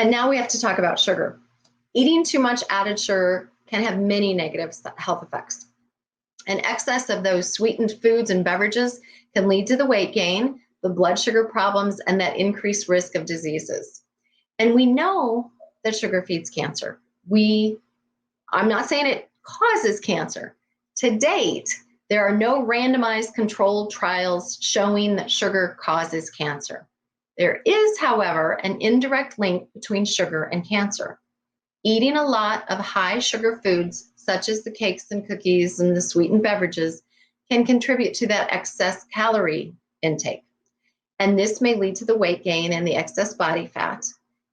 And now we have to talk about sugar. Eating too much added sugar can have many negative health effects. An excess of those sweetened foods and beverages can lead to the weight gain, the blood sugar problems, and that increased risk of diseases. And we know that sugar feeds cancer. I'm not saying it causes cancer. To date, there are no randomized controlled trials showing that sugar causes cancer. There is, however, an indirect link between sugar and cancer. Eating a lot of high sugar foods, such as the cakes and cookies and the sweetened beverages, can contribute to that excess calorie intake. And this may lead to the weight gain and the excess body fat.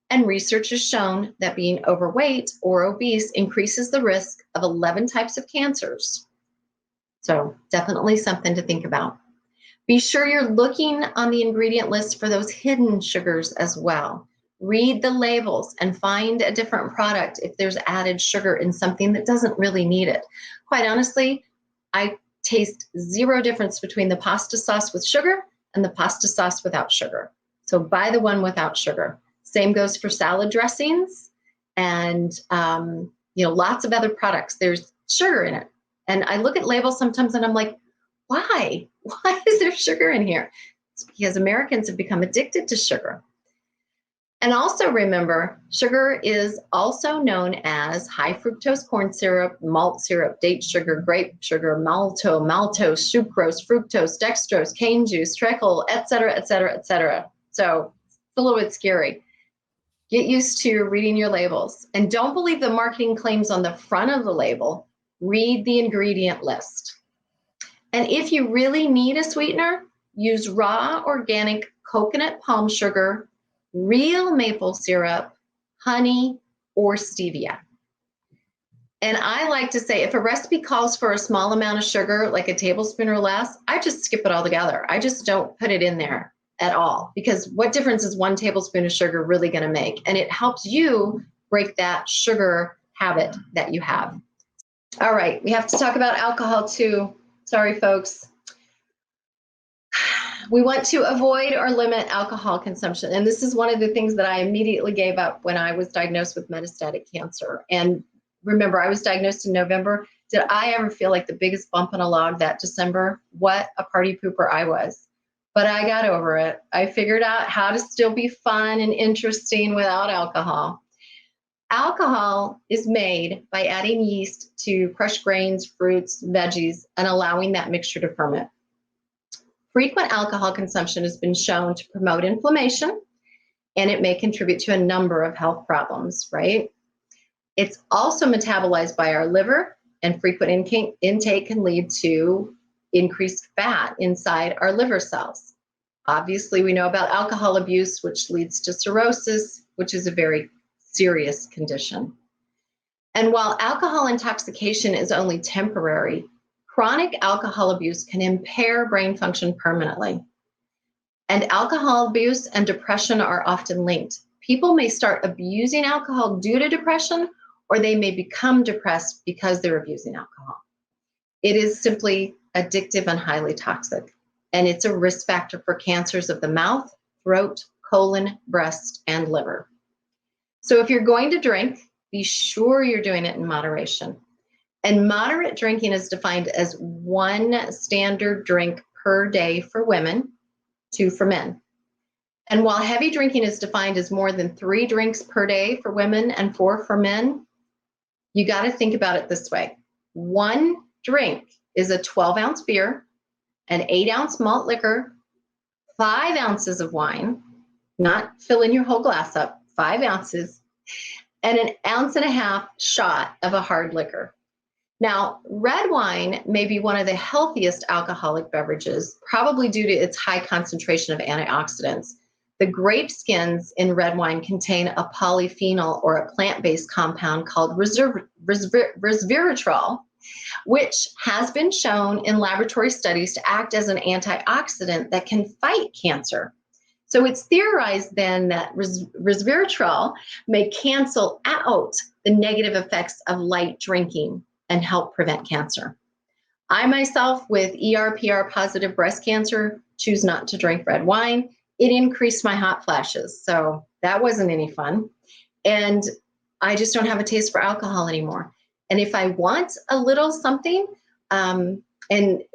And research has shown that being overweight or obese increases the risk of 11 types of cancers. So definitely something to think about. Be sure you're looking on the ingredient list for those hidden sugars as well. Read the labels and find a different product if there's added sugar in something that doesn't really need it. Quite honestly, I taste zero difference between the pasta sauce with sugar and the pasta sauce without sugar. So buy the one without sugar. Same goes for salad dressings and lots of other products. There's sugar in it. And I look at labels sometimes and I'm like, why? Why is there sugar in here? It's because Americans have become addicted to sugar. And also remember, sugar is also known as high fructose corn syrup, malt syrup, date sugar, grape sugar, maltose, sucrose, fructose, dextrose, cane juice, treacle, et cetera, et cetera, et cetera. So it's a little bit scary. Get used to reading your labels. And don't believe the marketing claims on the front of the label. Read the ingredient list. And if you really need a sweetener, use raw organic coconut palm sugar, real maple syrup, honey, or stevia. And I like to say, if a recipe calls for a small amount of sugar, like a tablespoon or less, I just skip it altogether. I just don't put it in there at all, because what difference is 1 tablespoon of sugar really going to make? And it helps you break that sugar habit that you have. All right, we have to talk about alcohol too. Sorry, folks. We want to avoid or limit alcohol consumption. And this is one of the things that I immediately gave up when I was diagnosed with metastatic cancer. And remember, I was diagnosed in November. Did I ever feel like the biggest bump in a log that December? What a party pooper I was. But I got over it. I figured out how to still be fun and interesting without alcohol. Alcohol is made by adding yeast to crushed grains, fruits, veggies, and allowing that mixture to ferment. Frequent alcohol consumption has been shown to promote inflammation, and it may contribute to a number of health problems, right? It's also metabolized by our liver, and frequent intake can lead to increased fat inside our liver cells. Obviously, we know about alcohol abuse, which leads to cirrhosis, which is a very serious condition. And while alcohol intoxication is only temporary, chronic alcohol abuse can impair brain function permanently. And alcohol abuse and depression are often linked. People may start abusing alcohol due to depression, or they may become depressed because they're abusing alcohol. It is simply addictive and highly toxic. And it's a risk factor for cancers of the mouth, throat, colon, breast, and liver. So if you're going to drink, be sure you're doing it in moderation. And moderate drinking is defined as 1 standard drink per day for women, 2 for men. And while heavy drinking is defined as more than 3 drinks per day for women and 4 for men, you got to think about it this way. 1 drink is a 12-ounce beer, an 8-ounce malt liquor, 5 ounces of wine, not filling your whole glass up, 5 ounces, and an 1.5 ounce shot of a hard liquor. Now, red wine may be one of the healthiest alcoholic beverages, probably due to its high concentration of antioxidants. The grape skins in red wine contain a polyphenol, or a plant-based compound called resveratrol, which has been shown in laboratory studies to act as an antioxidant that can fight cancer. So it's theorized then that resveratrol may cancel out the negative effects of light drinking and help prevent cancer. I myself, with ER/PR positive breast cancer, choose not to drink red wine. It increased my hot flashes, so That wasn't any fun. And I just don't have a taste for alcohol anymore. And if I want a little something, and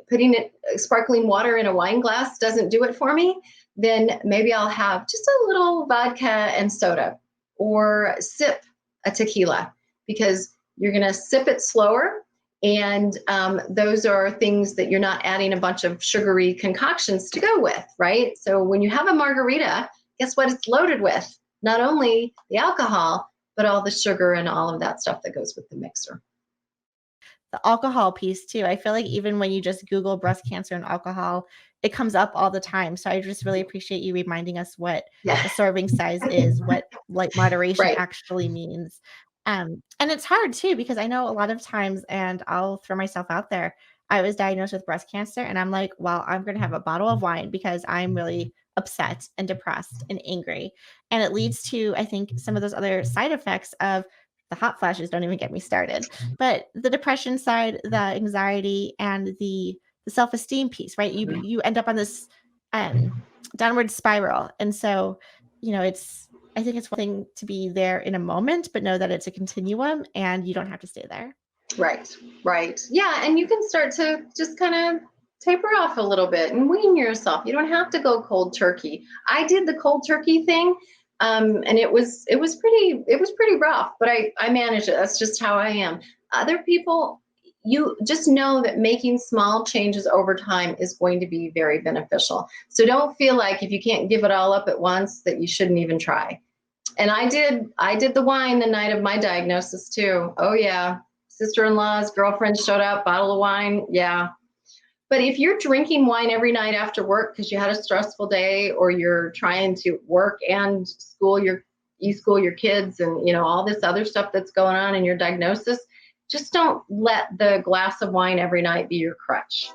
putting sparkling water in a wine glass doesn't do it for me, then maybe I'll have just a little vodka and soda, or sip a tequila, because you're going to sip it slower. And those are things that you're not adding a bunch of sugary concoctions to go with, right? So when you have a margarita, guess what it's loaded with? Not only the alcohol, but all the sugar and all of that stuff that goes with the mixer. The alcohol piece too. I feel like even when you just Google breast cancer and alcohol, it comes up all the time. So I just really appreciate you reminding us what Yeah. a serving size is, what like moderation Right. actually means. And it's hard too, because I know a lot of times, and I'll throw myself out there, I was diagnosed with breast cancer and I'm like, well, I'm going to have a bottle of wine because I'm really upset and depressed and angry. And it leads to, I think, some of those other side effects of the hot flashes. Don't even get me started, but the depression side, the anxiety, and the self-esteem piece, right? You end up on this um downward spiral. And so, it's, I think it's one thing to be there in a moment, but know that it's a continuum and you don't have to stay there. Right, right. Yeah, and you can start to just kind of taper off a little bit and wean yourself. You don't have to go cold turkey. I did the cold turkey thing, and it was pretty rough, but I managed it. That's just how I am. Other people, you just know that making small changes over time is going to be very beneficial. So don't feel like if you can't give it all up at once that you shouldn't even try. And I did the wine the night of my diagnosis too. Oh yeah. Sister-in-law's girlfriend showed up, bottle of wine. Yeah. But if you're drinking wine every night after work because you had a stressful day, or you're trying to work and school your kids, and all this other stuff that's going on in your diagnosis, just don't let the glass of wine every night be your crutch.